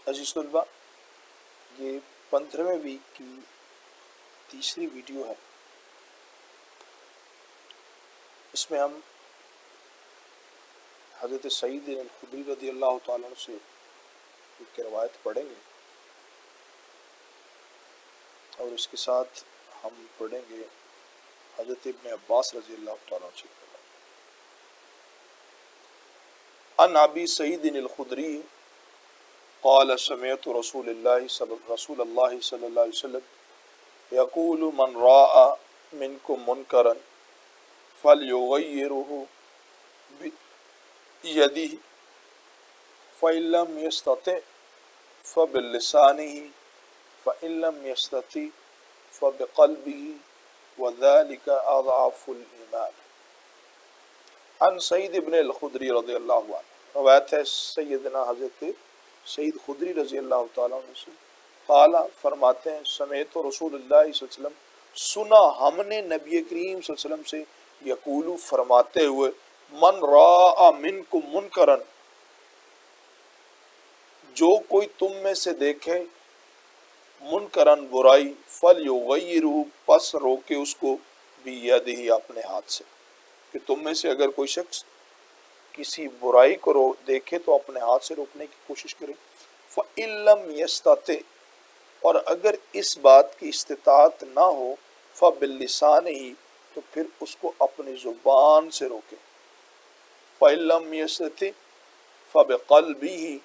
عزیز طلبہ، یہ 15ویں ویک کی تیسری ویڈیو ہے۔ اس میں ہم حضرت سعید الخدری رضی اللہ تعالیٰ عنہ سے ایک روایت پڑھیں گے، اور اس کے ساتھ ہم پڑھیں گے حضرت ابن عباس رضی اللہ تعالیٰ عنہ سے۔ عن ابی سعید الخدری قال سمعت رسول اللہ صلی اللہ علیہ وسلم یقول من راء منکم منکرا فلیغیرہ بیدہ فإن لم يستطع فبلسانہ فإن لم يستطع فبقلبہ وذلك اضعف الایمان۔ عن سعید ابن الخدری رضی اللہ عنہ، روایت ہے سیدنا حضرت سعید خدری رضی اللہ تعالیٰ عنہ سے، قال فرماتے ہیں سمعت رسول اللہ صلی اللہ علیہ وسلم، سنا ہم نے نبی کریم صلی اللہ علیہ وسلم سے، یقول فرماتے ہوئے، من راء منکم منکرا، جو کوئی تم میں سے دیکھے منکرن برائی، فلیغیرہ پس روکے اس کو بیدہ اپنے ہاتھ سے، کہ تم میں سے اگر کوئی شخص کسی برائی کو دیکھے تو اپنے ہاتھ سے روکنے کی کوشش کرے۔ فَإِن لَّمْ يَسْتَطِعْ، اور اگر اس بات کی استطاعت نہ ہو، فَبِاللِّسَانِهِ، تو پھر اس کو اپنی زبان سے روکے۔ فَإِن لَّمْ يَسْتَطِعْ فَبِقَلْبِهِ،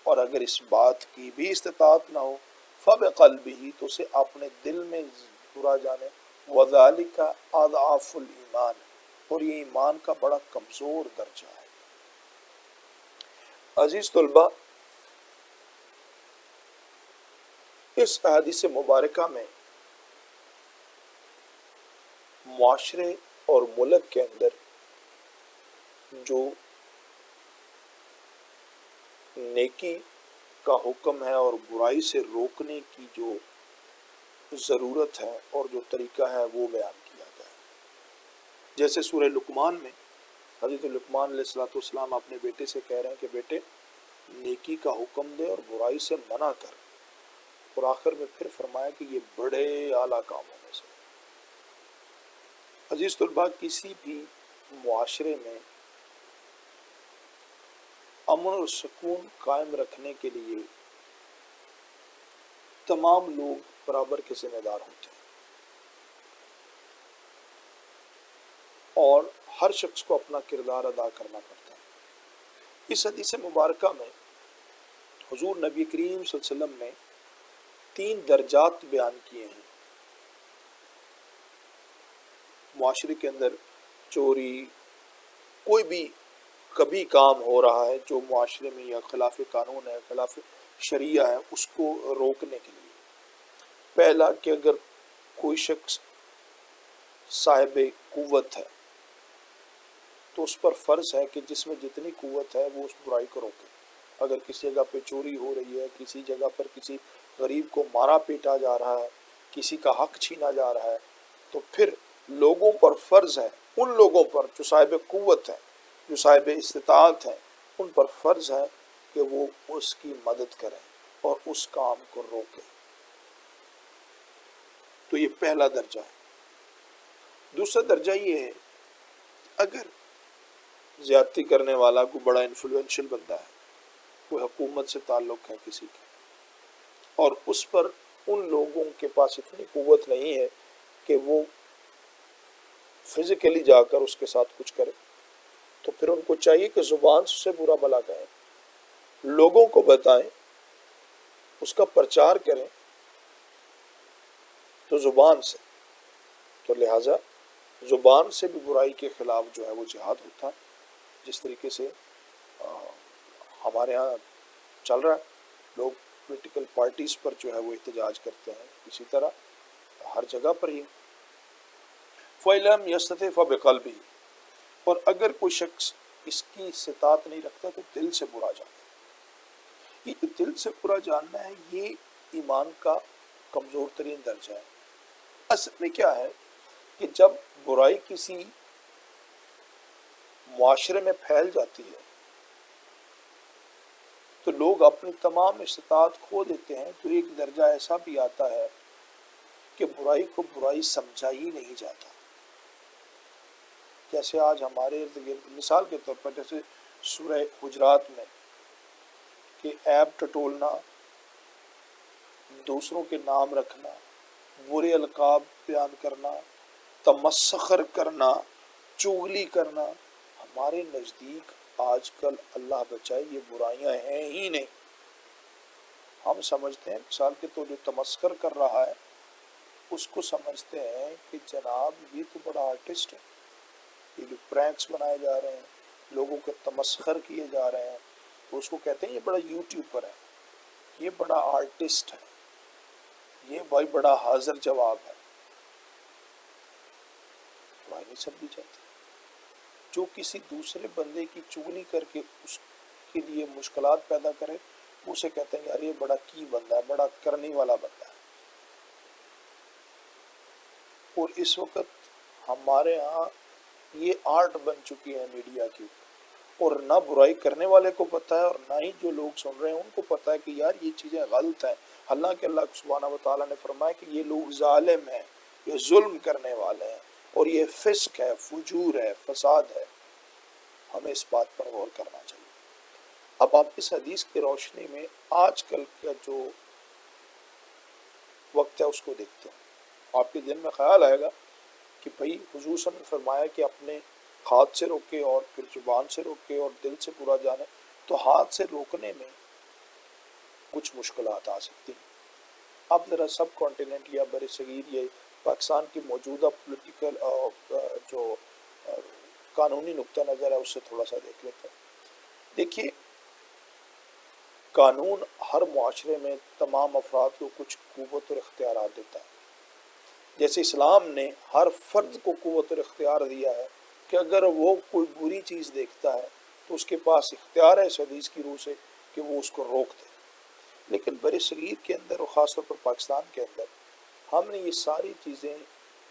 اور اگر اس بات کی بھی استطاعت نہ ہو، فَبِقَلْبِهِ، تو اسے اپنے دل میں برا جانے، وَذَلِكَ أَضْعَفُ الْإِيمَانِ، اور یہ ایمان کا بڑا کمزور درجہ ہے۔ عزیز طلبہ، اس حدیث مبارکہ میں معاشرے اور ملک کے اندر جو نیکی کا حکم ہے اور برائی سے روکنے کی جو ضرورت ہے اور جو طریقہ ہے وہ بیان کیا گیا ہے۔ جیسے سورہ لقمان میں حضرت لقمان علیہ الصلوۃ والسلام اپنے بیٹے سے کہہ رہے ہیں کہ بیٹے نیکی کا حکم دے اور برائی سے منع کر، اور آخر میں پھر فرمایا کہ یہ بڑے اعلیٰ کاموں میں سے۔ عزیز طلبہ، کسی بھی معاشرے میں امن اور سکون قائم رکھنے کے لیے تمام لوگ برابر کے ذمہ دار ہوتے ہیں، اور ہر شخص کو اپنا کردار ادا کرنا پڑتا ہے۔ اس حدیث مبارکہ میں حضور نبی کریم صلی اللہ علیہ وسلم نے 3 درجات بیان کیے ہیں۔ معاشرے کے اندر چوری، کوئی بھی کبھی کام ہو رہا ہے جو معاشرے میں یا خلاف قانون ہے، خلاف شریعہ ہے، اس کو روکنے کے لیے پہلا کہ اگر کوئی شخص صاحب قوت ہے تو اس پر فرض ہے کہ جس میں جتنی قوت ہے وہ اس برائی کو روکے۔ اگر کسی جگہ پہ چوری ہو رہی ہے، کسی جگہ پر کسی غریب کو مارا پیٹا جا رہا ہے، کسی کا حق چھینا جا رہا ہے، تو پھر لوگوں پر فرض ہے، ان لوگوں پر جو صاحب قوت ہے، جو صاحب استطاعت ہے، ان پر فرض ہے کہ وہ اس کی مدد کریں اور اس کام کو روکیں۔ تو یہ پہلا درجہ ہے۔ دوسرا درجہ یہ ہے، اگر زیادتی کرنے والا کوئی بڑا انفلوئنشل بندہ ہے، کوئی حکومت سے تعلق ہے کسی کا، اور اس پر ان لوگوں کے پاس اتنی قوت نہیں ہے کہ وہ فزیکلی جا کر اس کے ساتھ کچھ کرے، تو پھر ان کو چاہیے کہ زبان سے برا بھلا کہیں، لوگوں کو بتائیں، اس کا پرچار کریں، تو زبان سے، تو لہٰذا زبان سے بھی برائی کے خلاف جو ہے وہ جہاد ہوتا ہے۔ جس طریقے سے ہمارے ہاں چل رہا ہے، لوگ پولیٹیکل پارٹیز پر جو ہے وہ احتجاج کرتے ہیں، اسی طرح ہر جگہ پر ہی۔ فَإِلَمْ يَسْتَطِعْ فَبِقَلْبِهِ، اور اگر کوئی شخص اس کی استطاعت نہیں رکھتا تو دل سے برا جاننا۔ یہ دل سے برا جاننا ہے، یہ ایمان کا کمزور ترین درجہ ہے۔ اصل میں کیا ہے کہ جب برائی کسی معاشرے میں پھیل جاتی ہے تو لوگ اپنی تمام استطاعت کھو دیتے ہیں، تو ایک درجہ ایسا بھی آتا ہے کہ برائی کو برائی سمجھا ہی نہیں جاتا۔ جیسے آج ہمارے ارد گرد مثال کے طور پر جیسے سورہ حجرات میں کہ عیب ٹٹولنا، دوسروں کے نام رکھنا، برے القاب بیان کرنا، تمسخر کرنا، چغلی کرنا، ہمارے نزدیک آج کل اللہ بچائے یہ برائیاں ہیں ہی نہیں۔ ہم سمجھتے ہیں مثال کے تو جو تمسخر کر رہا ہے اس کو سمجھتے ہیں کہ جناب یہ تو بڑا آرٹسٹ ہے، یہ جو پرینکس بنائے جا رہے ہیں، لوگوں کے تمسخر کیے جا رہے ہیں، تو اس کو کہتے ہیں یہ بڑا یوٹیوبر ہے، یہ بڑا آرٹسٹ ہے، یہ بھائی بڑا حاضر جواب ہے۔ برائی نہیں سمجھی جاتی۔ جو کسی دوسرے بندے کی چغلی کر کے اس کے لیے مشکلات پیدا کرے، اسے کہتے ہیں یار یہ بڑا کی بندہ ہے، بڑا کرنے والا بندہ ہے۔ اور اس وقت ہمارے ہاں یہ آرٹ بن چکی ہے میڈیا کی، اور نہ برائی کرنے والے کو پتہ ہے اور نہ ہی جو لوگ سن رہے ہیں ان کو پتہ ہے کہ یار یہ چیزیں غلط ہیں۔ حالانکہ اللہ سبحانہ و تعالیٰ نے فرمایا کہ یہ لوگ ظالم ہیں، یہ ظلم کرنے والے ہیں، اور یہ فسق ہے، فجور ہے، فساد ہے۔ ہمیں اس بات پر غور کرنا چاہیے۔ اب آپ اس حدیث کی روشنی میں آج کل کا جو وقت ہے اس کو دیکھتے ہیں، آپ کے دل میں خیال آئے گا کہ بھئی حضور صلی اللہ علیہ وسلم نے فرمایا کہ اپنے ہاتھ سے روکے اور پھر زبان سے روکے اور دل سے برا جانے، تو ہاتھ سے روکنے میں کچھ مشکلات آ سکتی ہیں۔ اب ذرا سب کانٹیننٹ یا بر صغیر یا پاکستان کی موجودہ پولیٹیکل جو قانونی نقطہ نظر ہے اس سے تھوڑا سا دیکھ لیتے ہیں۔ دیکھیے، قانون ہر معاشرے میں تمام افراد کو کچھ قوت اور اختیارات دیتا ہے۔ جیسے اسلام نے ہر فرد کو قوت اور اختیار دیا ہے کہ اگر وہ کوئی بری چیز دیکھتا ہے تو اس کے پاس اختیار ہے اس حدیث کی روح سے کہ وہ اس کو روک دے۔ لیکن بر صغیر کے اندر اور خاص طور پر پاکستان کے اندر ہم نے یہ ساری چیزیں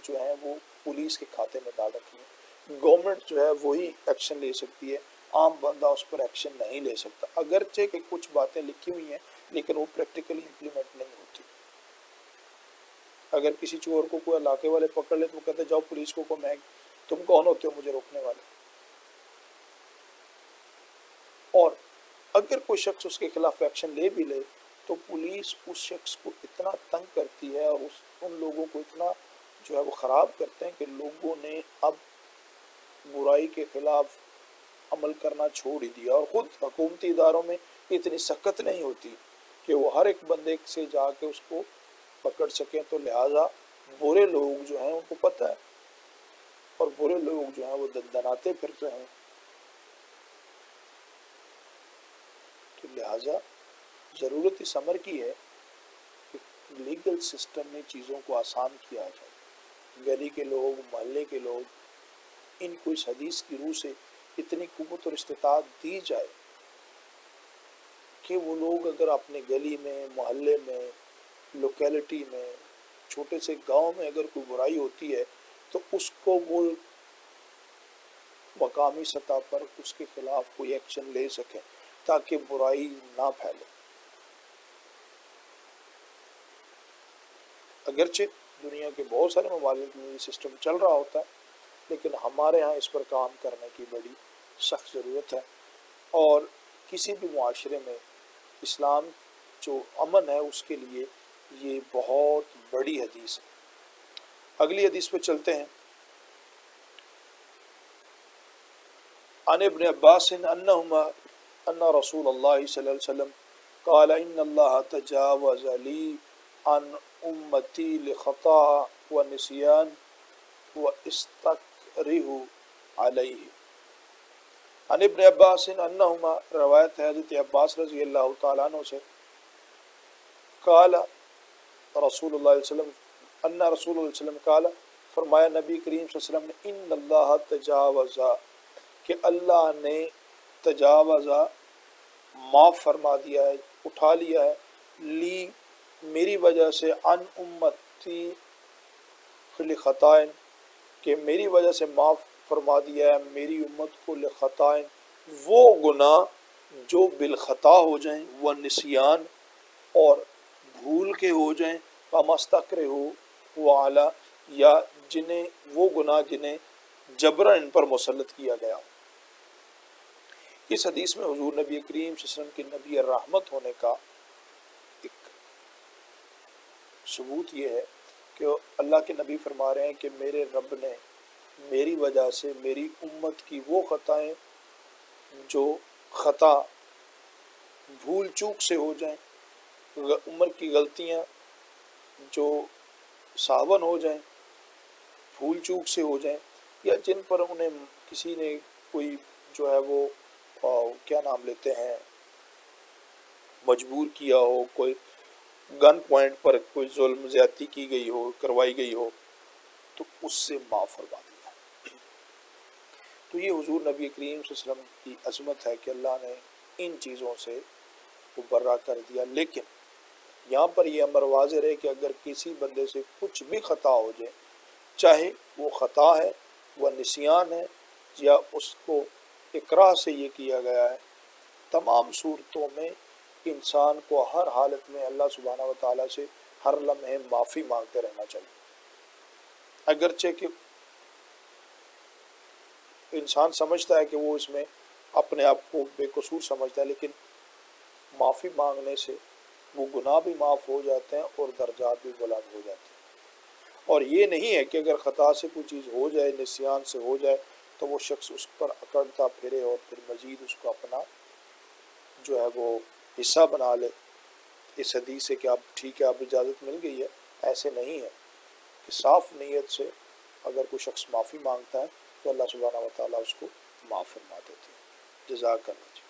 جو ہیں وہ پولیس کے کھاتے میں ڈال رکھی ہیں۔ گورنمنٹ جو ہے وہی ایکشن لے سکتی ہے، عام بندہ اس پر ایکشن نہیں لے سکتا، اگرچہ کہ کچھ باتیں لکھی ہوئی ہیں لیکن وہ پریکٹیکلی امپلیمنٹ نہیں ہوتی۔ اگر کسی چور کو کوئی علاقے والے پکڑ لے تو وہ کہتے جاؤ پولیس کو میں تم کون ہوتے ہو مجھے روکنے والے؟ اور اگر کوئی شخص اس کے خلاف ایکشن لے بھی لے تو پولیس اس شخص کو اتنا تنگ کرتی ہے اور ان لوگوں کو اتنا جو ہے وہ خراب کرتے ہیں کہ لوگوں نے اب برائی کے خلاف عمل کرنا چھوڑ ہی دیا، اور خود حکومتی اداروں میں اتنی سخت نہیں ہوتی کہ وہ ہر ایک بندے سے جا کے اس کو پکڑ سکیں، تو لہٰذا برے لوگ جو ہیں ان کو پتہ ہے، اور برے لوگ جو ہیں وہ دندناتے پھرتے ہیں، تو لہٰذا ضرورت اس امر کی ہے کہ لیگل سسٹم میں چیزوں کو آسان کیا جائے۔ گلی کے لوگ، محلے کے لوگ، ان کو اس حدیث کی روح سے اتنی قوت اور استطاعت دی جائے کہ وہ لوگ اگر اپنے گلی میں، محلے میں، لوکیلٹی میں، چھوٹے سے گاؤں میں اگر کوئی برائی ہوتی ہے تو اس کو وہ مقامی سطح پر اس کے خلاف کوئی ایکشن لے سکیں تاکہ برائی نہ پھیلے۔ اگرچہ دنیا کے بہت سارے ممالک میں یہ سسٹم چل رہا ہوتا ہے لیکن ہمارے ہاں اس پر کام کرنے کی بڑی سخت ضرورت ہے، اور کسی بھی معاشرے میں اسلام جو امن ہے اس کے لیے یہ بہت بڑی حدیث ہے۔ اگلی حدیث پہ چلتے ہیں۔ عن ابن عباس انہما ان رسول اللہ صلی اللہ علیہ وسلم قال ان اللہ تجاوز لی عن امتی لخطا ونسیان واستکرہ علیہ۔ عن ابن عباس انہما، روایت ہے حضرت عباس رضی اللہ تعالیٰ عنہ سے، قال رسول اللہ علیہ وسلم، ان رسول اللہ علیہ وسلم قال، فرمایا نبی کریم صلی اللہ علیہ وسلم نے، ان اللہ تجاوزا، کہ اللہ نے تجاوزا معاف فرما دیا ہے، اٹھا لیا ہے، لی میری وجہ سے، عن امتی لخطائن، کہ میری وجہ سے معاف فرما دیا ہے میری امت کو، لخطائن وہ گناہ، جو بالخطا ہو جائیں وہ نسیان اور بھول کے ہو جائیں، فمستقر ہو وہ اعلیٰ، یا جنہیں وہ گناہ جنہیں جبرن ان پر مسلط کیا گیا۔ اس حدیث میں حضور نبی کریم صلی اللہ علیہ وسلم کے نبی الرحمت ہونے کا ایک ثبوت یہ ہے کہ اللہ کے نبی فرما رہے ہیں کہ میرے رب نے میری وجہ سے میری امت کی وہ خطائیں جو خطا بھول چوک سے ہو جائیں، عمر کی غلطیاں جو صابن ہو جائیں، بھول چوک سے ہو جائیں، یا جن پر انہیں کسی نے کوئی جو ہے وہ کیا نام لیتے ہیں مجبور کیا ہو، کوئی گن پوائنٹ پر کوئی ظلم زیادتی کی گئی ہو، کروائی گئی ہو، تو اس سے معاف فرما دیا۔ تو یہ حضور نبی کریم صلی اللہ علیہ وسلم کی عظمت ہے کہ اللہ نے ان چیزوں سے برا کر دیا۔ لیکن یہاں پر یہ امر واضح رہے کہ اگر کسی بندے سے کچھ بھی خطا ہو جائے، چاہے وہ خطا ہے، وہ نسیان ہے، یا اس کو اکراہ سے یہ کیا گیا ہے، تمام صورتوں میں انسان کو ہر حالت میں اللہ سبحانہ و تعالیٰ سے ہر لمحے معافی مانگتے رہنا چاہیے۔ اگرچہ کہ انسان سمجھتا ہے کہ وہ اس میں اپنے آپ کو بے قصور سمجھتا ہے، لیکن معافی مانگنے سے وہ گناہ بھی معاف ہو جاتے ہیں اور درجات بھی بلند ہو جاتے ہیں۔ اور یہ نہیں ہے کہ اگر خطا سے کوئی چیز ہو جائے، نسیان سے ہو جائے، تو وہ شخص اس پر اکڑتا پھرے اور پھر مزید اس کو اپنا جو ہے وہ حصہ بنا لے۔ اس حدیث سے کہ اب ٹھیک ہے، اب اجازت مل گئی ہے، ایسے نہیں ہے کہ صاف نیت سے اگر کوئی شخص معافی مانگتا ہے تو اللہ سبحانہ و تعالیٰ اس کو معاف فرما دیتے ہیں۔ جزاک اللہ۔